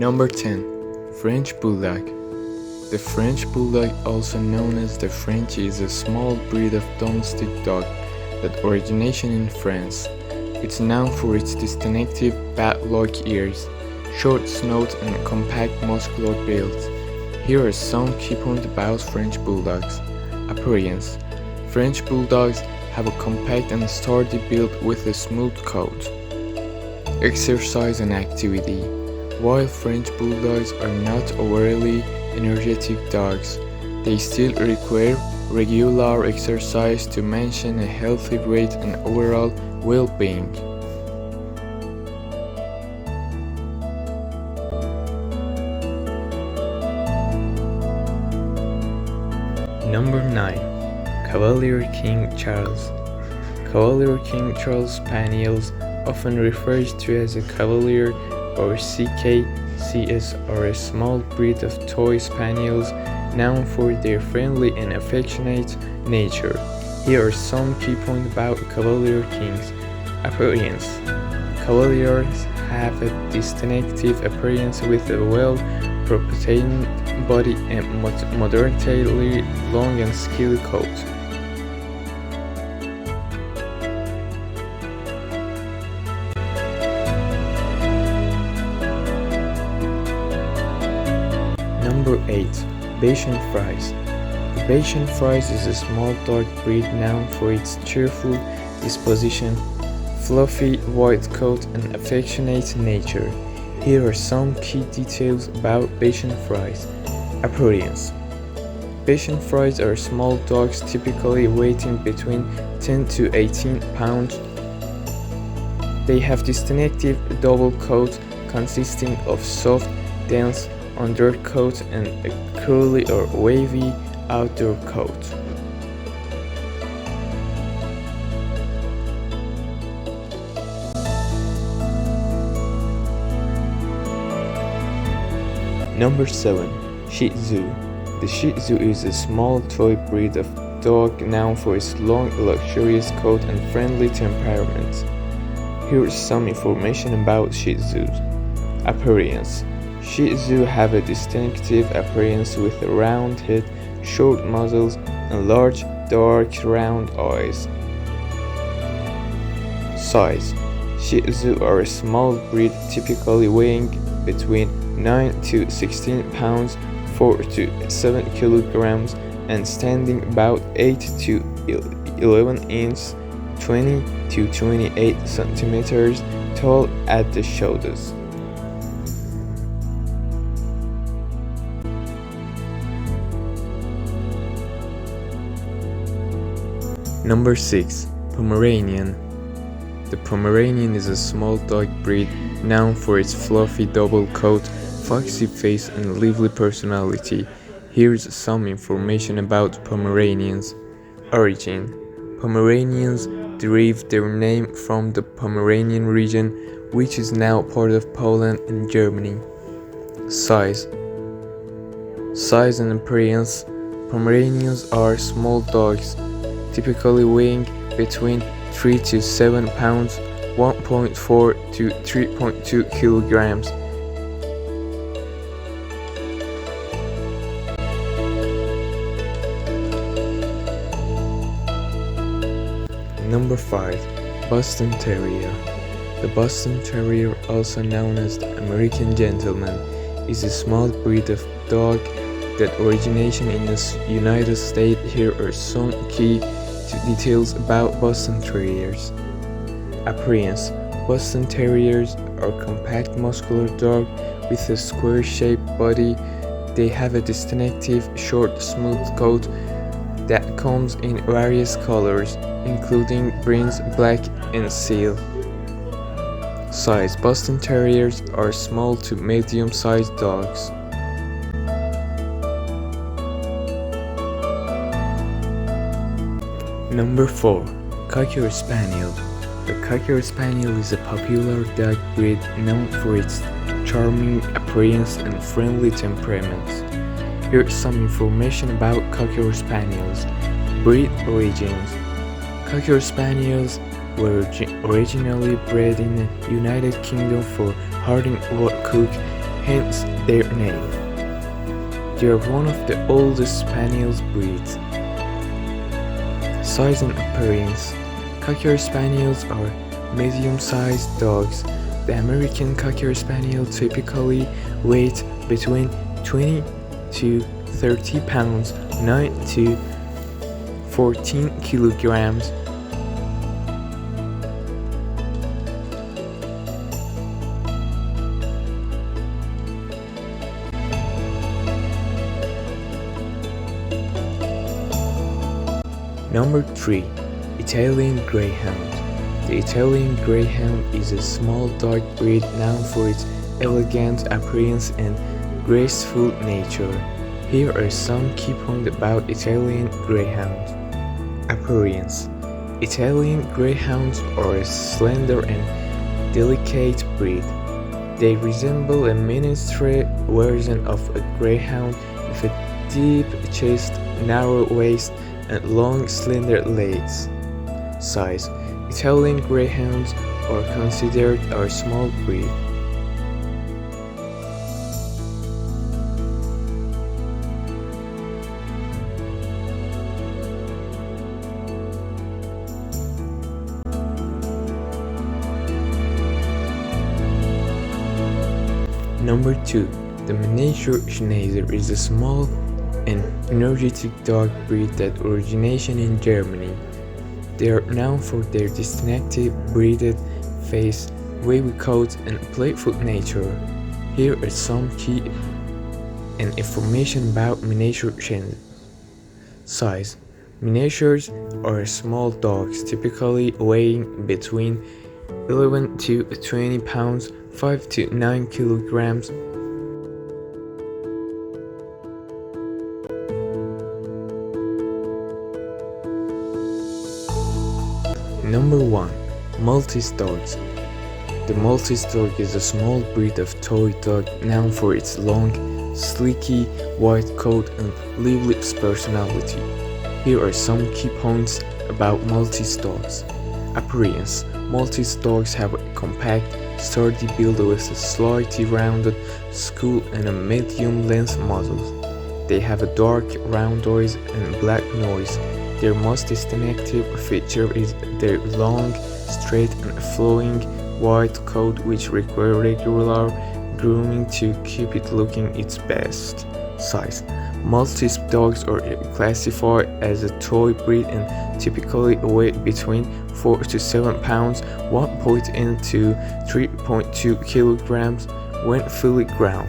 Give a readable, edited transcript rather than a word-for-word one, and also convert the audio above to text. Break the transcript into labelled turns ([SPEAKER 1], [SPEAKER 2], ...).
[SPEAKER 1] Number 10. French Bulldog. The French Bulldog, also known as the Frenchie, is a small breed of domestic dog that originated in France. It's known for its distinctive bat-like ears, short snout, and compact muscular build. Here are some key points about French Bulldogs. Appearance. French Bulldogs have a compact and sturdy build with a smooth coat. Exercise and activity. While French Bulldogs are not overly energetic dogs, they still require regular exercise to maintain a healthy weight and overall well-being. Number 9. Cavalier King Charles. Cavalier King Charles Spaniels, often referred to as a Cavalier or CKCS, are a small breed of toy spaniels known for their friendly and affectionate nature. Here are some key points about Cavalier Kings. Appearance. Cavaliers have a distinctive appearance with a well-proportioned body and moderately long and scaly coat. Number 8. Bayesian Frise. The Bayesian Frise is a small dog breed known for its cheerful disposition, fluffy white coat, and affectionate nature. Here are some key details about Bayesian Frise. Appearance. Bayesian Frise are small dogs typically weighing between 10 to 18 pounds. They have distinctive double coat consisting of soft, dense undercoat and a curly or wavy outer coat. Number 7. Shih Tzu. The Shih Tzu is a small toy breed of dog known for its long, luxurious coat and friendly temperament. Here is some information about Shih Tzus. Appearance. Shih Tzu have a distinctive appearance with a round head, short muzzles, and large, dark, round eyes. Size. Shih Tzu are a small breed typically weighing between 9 to 16 pounds, 4 to 7 kilograms, and standing about 8 to 11 inches, 20 to 28 centimeters tall at the shoulders. Number 6. Pomeranian. The Pomeranian is a small dog breed known for its fluffy double coat, foxy face, and lively personality. Here's some information about Pomeranians. Origin. Pomeranians derive their name from the Pomeranian region, which is now part of Poland and Germany. Size. Size and appearance. Pomeranians are small dogs, typically weighing between 3 to 7 pounds, 1.4 to 3.2 kilograms. Number 5. Boston Terrier. The Boston Terrier, also known as the American Gentleman, is a small breed of dog that originated in the United States. Here are some key details about Boston Terriers. Appearance. Boston Terriers are compact muscular dog with a square-shaped body. They have a distinctive short smooth coat that comes in various colors, including bronze, black, and seal. Size. Boston Terriers are small to medium-sized dogs. Number 4. Cocker Spaniel. The Cocker Spaniel is a popular dog breed known for its charming appearance and friendly temperament. Here's some information about Cocker Spaniels. Breed origins. Cocker Spaniels were originally bred in the United Kingdom for hunting, cook, hence their name. They are one of the oldest Spaniel breeds. Size and appearance. Cocker Spaniels are medium-sized dogs. The American Cocker Spaniel typically weighs between 20 to 30 pounds, 9 to 14 kilograms. Number 3. Italian Greyhound. The Italian Greyhound is a small dog breed known for its elegant appearance and graceful nature. Here are some key points about Italian Greyhound. Appearance. Italian Greyhounds are a slender and delicate breed. They resemble a miniature version of a greyhound with a deep chest, narrow waist, and long slender legs. Size. Italian Greyhounds are considered a small breed. Number 2. The miniature Schnauzer is a small and energetic dog breed that originates in Germany. They are known for their distinctive braided face, wavy coat, and playful nature. Here are some key and information about miniature Schnauzer. Size. Miniatures are small dogs, typically weighing between 11 to 20 pounds, 5 to 9 kilograms. Number 1. Maltese Dogs. The Maltese Dog is a small breed of toy dog known for its long, sleeky white coat and lively personality. Here are some key points about Maltese Dogs. Appearance. Maltese dogs have a compact, sturdy build with a slightly rounded skull and a medium-length muzzle. They have a dark, round eyes and black nose. Their most distinctive feature is their long, straight and flowing white coat, which requires regular grooming to keep it looking its best. Size. Maltese dogs are classified as a toy breed and typically weigh between 4 to 7 pounds, 1.8 to 3.2 kilograms when fully grown.